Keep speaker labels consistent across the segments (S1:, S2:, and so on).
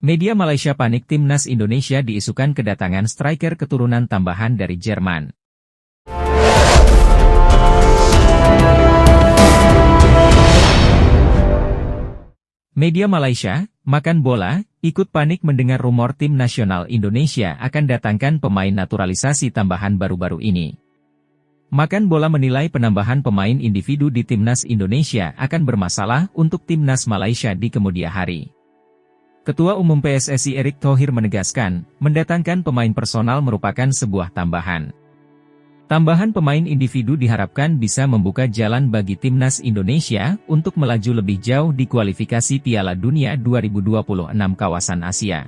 S1: Media Malaysia panik timnas Indonesia diisukan kedatangan striker keturunan tambahan dari Jerman. Media Malaysia, Makan Bola, ikut panik mendengar rumor tim nasional Indonesia akan datangkan pemain naturalisasi tambahan baru-baru ini. Makan Bola menilai penambahan pemain individu di timnas Indonesia akan bermasalah untuk timnas Malaysia di kemudian hari. Ketua Umum PSSI Erick Thohir menegaskan, mendatangkan pemain personal merupakan sebuah tambahan. Tambahan pemain individu diharapkan bisa membuka jalan bagi timnas Indonesia untuk melaju lebih jauh di kualifikasi Piala Dunia 2026 kawasan Asia.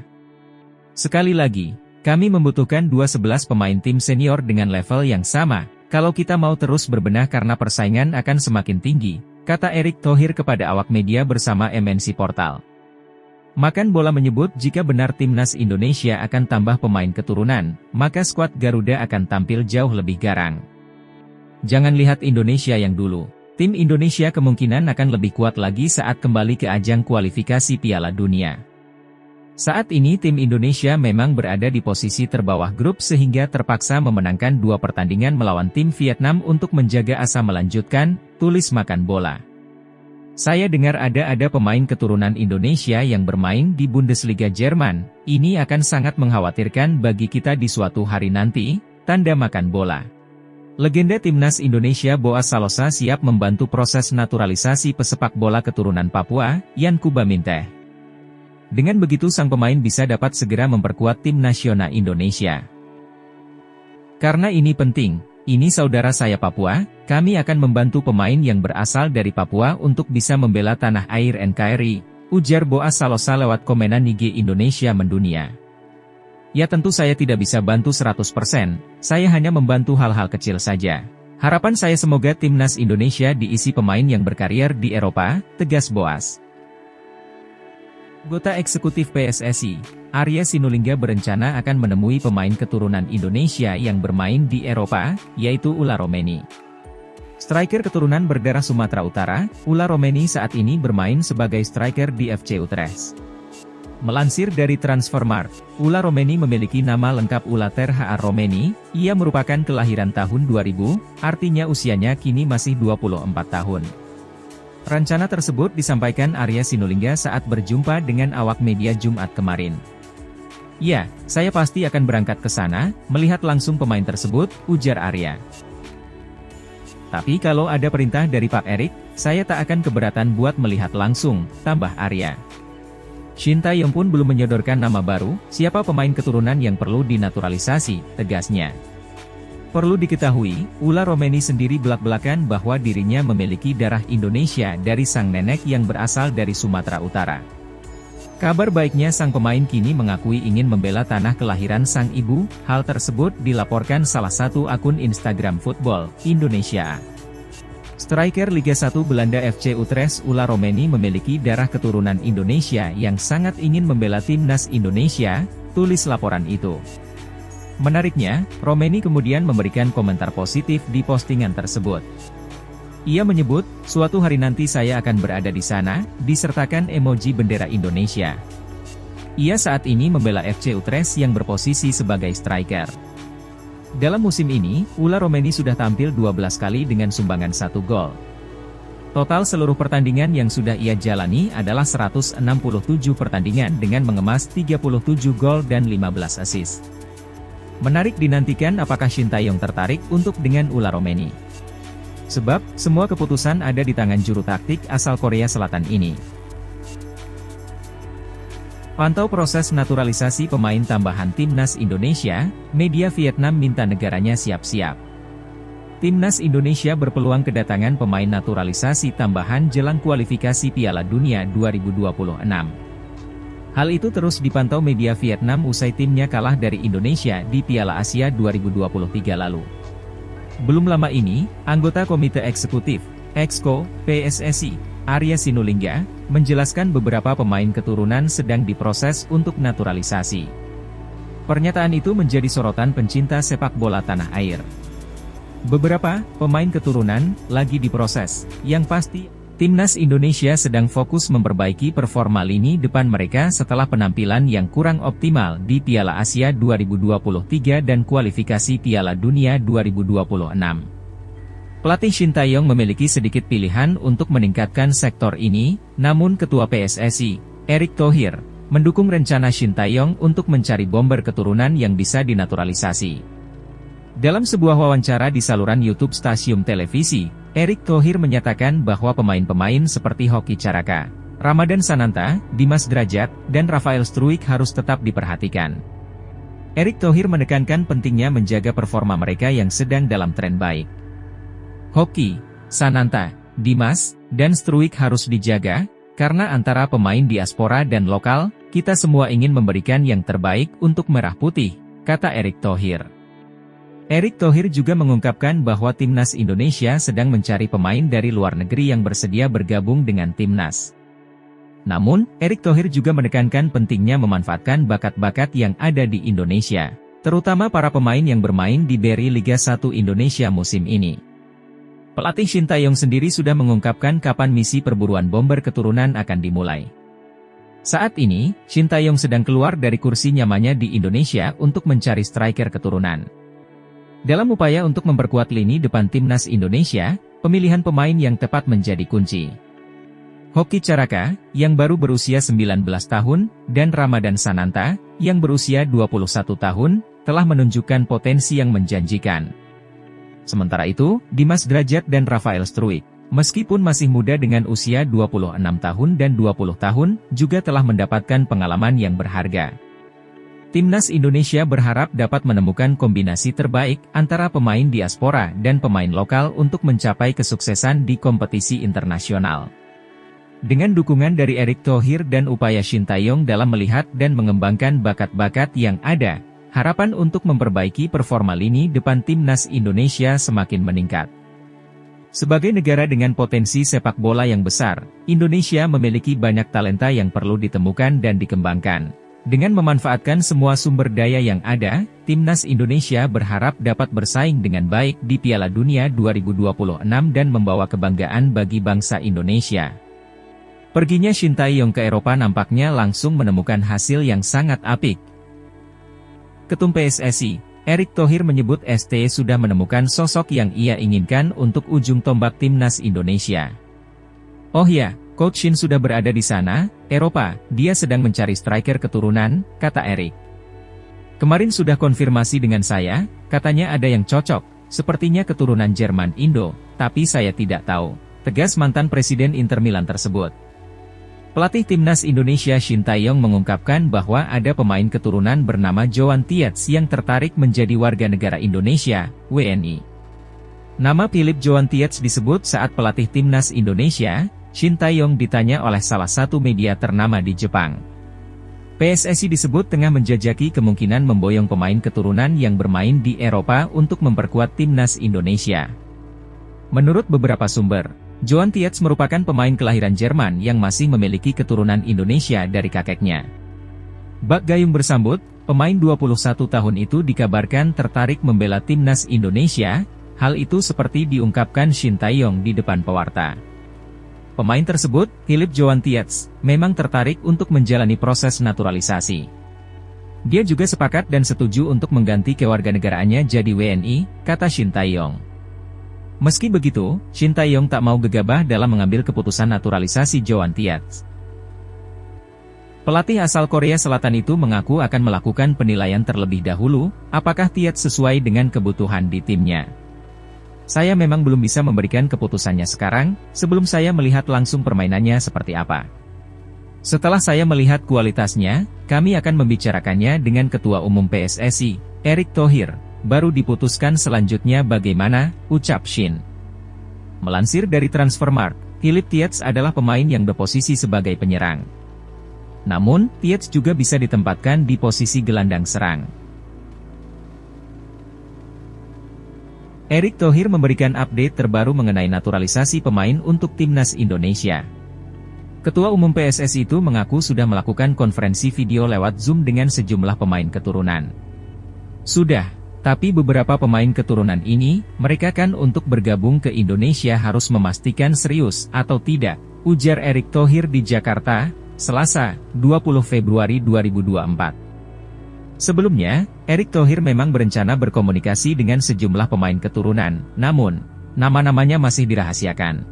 S1: Sekali lagi, kami membutuhkan 11 pemain tim senior dengan level yang sama. Kalau kita mau terus berbenah karena persaingan akan semakin tinggi, kata Erick Thohir kepada awak media bersama MNC Portal. Makan Bola menyebut jika benar timnas Indonesia akan tambah pemain keturunan, maka skuad Garuda akan tampil jauh lebih garang. Jangan lihat Indonesia yang dulu. Tim Indonesia kemungkinan akan lebih kuat lagi saat kembali ke ajang kualifikasi Piala Dunia. Saat ini tim Indonesia memang berada di posisi terbawah grup sehingga terpaksa memenangkan 2 pertandingan melawan tim Vietnam untuk menjaga asa melanjutkan, tulis Makan Bola. Saya dengar ada pemain keturunan Indonesia yang bermain di Bundesliga Jerman, ini akan sangat mengkhawatirkan bagi kita di suatu hari nanti, tanda Makan Bola. Legenda timnas Indonesia Boas Salosa siap membantu proses naturalisasi pesepak bola keturunan Papua, Yan Kuba Minteh. Dengan begitu sang pemain bisa dapat segera memperkuat tim nasional Indonesia. Karena ini penting, ini saudara saya Papua, kami akan membantu pemain yang berasal dari Papua untuk bisa membela tanah air NKRI, ujar Boas Salosa lewat komenan IG Indonesia Mendunia. Ya tentu saya tidak bisa bantu 100%, saya hanya membantu hal-hal kecil saja. Harapan saya semoga timnas Indonesia diisi pemain yang berkarier di Eropa, tegas Boas. Anggota Eksekutif PSSI, Arya Sinulinga berencana akan menemui pemain keturunan Indonesia yang bermain di Eropa, yaitu Ula Romeni. Striker keturunan berdarah Sumatera Utara, Ula Romeni saat ini bermain sebagai striker di FC Utrecht. Melansir dari Transfermarkt, Ula Romeni memiliki nama lengkap Ula Terhaar Romeni, ia merupakan kelahiran tahun 2000, artinya usianya kini masih 24 tahun. Rencana tersebut disampaikan Arya Sinulinga saat berjumpa dengan awak media Jumat kemarin. Ya, saya pasti akan berangkat ke sana, melihat langsung pemain tersebut, ujar Arya. Tapi kalau ada perintah dari Pak Erick, saya tak akan keberatan buat melihat langsung, tambah Arya. Shin Tae-yong pun belum menyodorkan nama baru, siapa pemain keturunan yang perlu dinaturalisasi, tegasnya. Perlu diketahui, Ula Romeni sendiri belak-belakan bahwa dirinya memiliki darah Indonesia dari sang nenek yang berasal dari Sumatera Utara. Kabar baiknya sang pemain kini mengakui ingin membela tanah kelahiran sang ibu, hal tersebut dilaporkan salah satu akun Instagram Football Indonesia. Striker Liga 1 Belanda FC Utrecht Ula Romeni memiliki darah keturunan Indonesia yang sangat ingin membela timnas Indonesia, tulis laporan itu. Menariknya, Romeni kemudian memberikan komentar positif di postingan tersebut. Ia menyebut, suatu hari nanti saya akan berada di sana, disertakan emoji bendera Indonesia. Ia saat ini membela FC Utrecht yang berposisi sebagai striker. Dalam musim ini, Ula Romeni sudah tampil 12 kali dengan sumbangan 1 gol. Total seluruh pertandingan yang sudah ia jalani adalah 167 pertandingan dengan mengemas 37 gol dan 15 assist. Menarik dinantikan apakah Shin Tae-yong tertarik untuk dengan Ula Romeni. Sebab, semua keputusan ada di tangan juru taktik asal Korea Selatan ini. Pantau proses naturalisasi pemain tambahan timnas Indonesia, media Vietnam minta negaranya siap-siap. Timnas Indonesia berpeluang kedatangan pemain naturalisasi tambahan jelang kualifikasi Piala Dunia 2026. Hal itu terus dipantau media Vietnam usai timnya kalah dari Indonesia di Piala Asia 2023 lalu. Belum lama ini, anggota Komite Eksekutif, Exco, PSSI, Arya Sinulinga, menjelaskan beberapa pemain keturunan sedang diproses untuk naturalisasi. Pernyataan itu menjadi sorotan pencinta sepak bola tanah air. Beberapa pemain keturunan lagi diproses, yang pasti Timnas Indonesia sedang fokus memperbaiki performa lini depan mereka setelah penampilan yang kurang optimal di Piala Asia 2023 dan kualifikasi Piala Dunia 2026. Pelatih Shin Tae-yong memiliki sedikit pilihan untuk meningkatkan sektor ini, namun Ketua PSSI, Erick Thohir, mendukung rencana Shin Tae-yong untuk mencari bomber keturunan yang bisa dinaturalisasi. Dalam sebuah wawancara di saluran YouTube stasiun televisi, Erick Thohir menyatakan bahwa pemain-pemain seperti Hoki Caraka, Ramadan Sananta, Dimas Drajat, dan Rafael Struijk harus tetap diperhatikan. Erick Thohir menekankan pentingnya menjaga performa mereka yang sedang dalam tren baik. Hoki, Sananta, Dimas, dan Struijk harus dijaga, karena antara pemain diaspora dan lokal, kita semua ingin memberikan yang terbaik untuk Merah Putih, kata Erick Thohir. Erick Thohir juga mengungkapkan bahwa Timnas Indonesia sedang mencari pemain dari luar negeri yang bersedia bergabung dengan Timnas. Namun, Erick Thohir juga menekankan pentingnya memanfaatkan bakat-bakat yang ada di Indonesia, terutama para pemain yang bermain di BRI Liga 1 Indonesia musim ini. Pelatih Shin Tae-yong sendiri sudah mengungkapkan kapan misi perburuan bomber keturunan akan dimulai. Saat ini, Shin Tae-yong sedang keluar dari kursi nyamannya di Indonesia untuk mencari striker keturunan. Dalam upaya untuk memperkuat lini depan Timnas Indonesia, pemilihan pemain yang tepat menjadi kunci. Hoki Caraka, yang baru berusia 19 tahun, dan Ramadan Sananta, yang berusia 21 tahun, telah menunjukkan potensi yang menjanjikan. Sementara itu, Dimas Drajat dan Rafael Struijk, meskipun masih muda dengan usia 26 tahun dan 20 tahun, juga telah mendapatkan pengalaman yang berharga. Timnas Indonesia berharap dapat menemukan kombinasi terbaik antara pemain diaspora dan pemain lokal untuk mencapai kesuksesan di kompetisi internasional. Dengan dukungan dari Erick Thohir dan upaya Shin Tae-yong dalam melihat dan mengembangkan bakat-bakat yang ada, harapan untuk memperbaiki performa lini depan Timnas Indonesia semakin meningkat. Sebagai negara dengan potensi sepak bola yang besar, Indonesia memiliki banyak talenta yang perlu ditemukan dan dikembangkan. Dengan memanfaatkan semua sumber daya yang ada, Timnas Indonesia berharap dapat bersaing dengan baik di Piala Dunia 2026 dan membawa kebanggaan bagi bangsa Indonesia. Perginya Shin Tae-yong ke Eropa nampaknya langsung menemukan hasil yang sangat apik. Ketum PSSI, Erick Thohir menyebut ST sudah menemukan sosok yang ia inginkan untuk ujung tombak Timnas Indonesia. Oh ya, Coach Shin sudah berada di sana, Eropa, dia sedang mencari striker keturunan, kata Erick. Kemarin sudah konfirmasi dengan saya, katanya ada yang cocok, sepertinya keturunan Jerman Indo, tapi saya tidak tahu, tegas mantan Presiden Inter Milan tersebut. Pelatih Timnas Indonesia Shin Tae-yong mengungkapkan bahwa ada pemain keturunan bernama Joan Tietz yang tertarik menjadi warga negara Indonesia, WNI. Nama Philip Joan Tietz disebut saat pelatih Timnas Indonesia, Shin Tae-yong ditanya oleh salah satu media ternama di Jepang. PSSI disebut tengah menjajaki kemungkinan memboyong pemain keturunan yang bermain di Eropa untuk memperkuat Timnas Indonesia. Menurut beberapa sumber, Joan Tietz merupakan pemain kelahiran Jerman yang masih memiliki keturunan Indonesia dari kakeknya. Bak Gayung bersambut, pemain 21 tahun itu dikabarkan tertarik membela Timnas Indonesia, hal itu seperti diungkapkan Shin Tae-yong di depan pewarta. Pemain tersebut, Philip Joan Tietz, memang tertarik untuk menjalani proses naturalisasi. Dia juga sepakat dan setuju untuk mengganti kewarganegaraannya jadi WNI, kata Shin Tae-yong. Meski begitu, Shin Tae-yong tak mau gegabah dalam mengambil keputusan naturalisasi Joan Tietz. Pelatih asal Korea Selatan itu mengaku akan melakukan penilaian terlebih dahulu, apakah Tietz sesuai dengan kebutuhan di timnya. Saya memang belum bisa memberikan keputusannya sekarang, sebelum saya melihat langsung permainannya seperti apa. Setelah saya melihat kualitasnya, kami akan membicarakannya dengan Ketua Umum PSSI, Erick Thohir, baru diputuskan selanjutnya bagaimana, ucap Shin. Melansir dari Transfermarkt, Philip Tietz adalah pemain yang berposisi sebagai penyerang. Namun, Tietz juga bisa ditempatkan di posisi gelandang serang. Erick Thohir memberikan update terbaru mengenai naturalisasi pemain untuk Timnas Indonesia. Ketua Umum PSSI itu mengaku sudah melakukan konferensi video lewat Zoom dengan sejumlah pemain keturunan. Sudah, Tapi beberapa pemain keturunan ini, mereka kan untuk bergabung ke Indonesia harus memastikan serius atau tidak, ujar Erick Thohir di Jakarta, Selasa, 20 Februari 2024. Sebelumnya, Erick Thohir memang berencana berkomunikasi dengan sejumlah pemain keturunan, namun, nama-namanya masih dirahasiakan.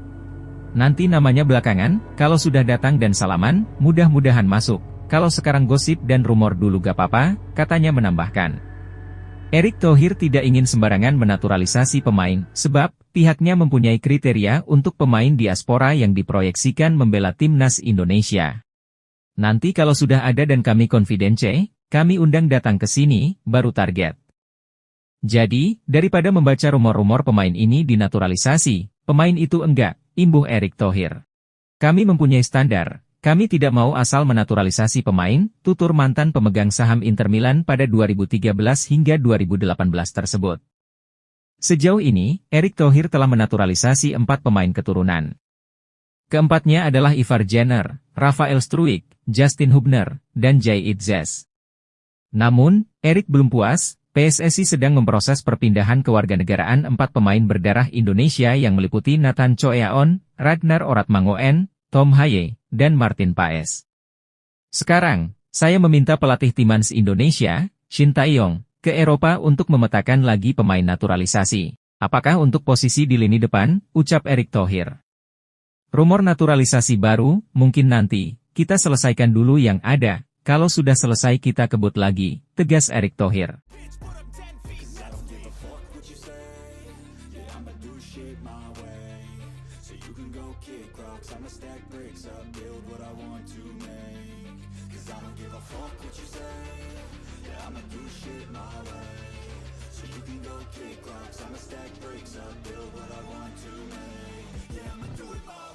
S1: Nanti namanya belakangan, kalau sudah datang dan salaman, mudah-mudahan masuk. Kalau sekarang gosip dan rumor dulu gak apa-apa, katanya menambahkan. Erick Thohir tidak ingin sembarangan menaturalisasi pemain, sebab, pihaknya mempunyai kriteria untuk pemain diaspora yang diproyeksikan membela timnas Indonesia. Nanti kalau sudah ada dan kami confidence, kami undang datang ke sini, baru target. Jadi, daripada membaca rumor-rumor pemain ini dinaturalisasi, pemain itu enggak, imbuh Erick Thohir. Kami mempunyai standar, kami tidak mau asal menaturalisasi pemain, tutur mantan pemegang saham Inter Milan pada 2013 hingga 2018 tersebut. Sejauh ini, Erick Thohir telah menaturalisasi 4 pemain keturunan. Keempatnya adalah Ivar Jenner, Rafael Struijk, Justin Hubner, dan Jay Itzes. Namun, Erick belum puas. PSSI sedang memproses perpindahan kewarganegaraan 4 pemain berdarah Indonesia yang meliputi Nathan Choeaon, Ragnar Oratmangoen, Tom Haye, dan Martin Paes. Sekarang, saya meminta pelatih timnas Indonesia, Shin Tae-yong, ke Eropa untuk memetakan lagi pemain naturalisasi. Apakah untuk posisi di lini depan, ucap Erick Thohir. Rumor naturalisasi baru, mungkin nanti, kita selesaikan dulu yang ada, kalau sudah selesai kita kebut lagi, tegas Erick Thohir.
S2: I'ma stack bricks up, build what I want to make. 'Cause I don't give a fuck what you say. Yeah, I'ma do shit my way. So you can go kick rocks. I'ma stack bricks up, build what I want to make. Yeah, I'ma do it my way.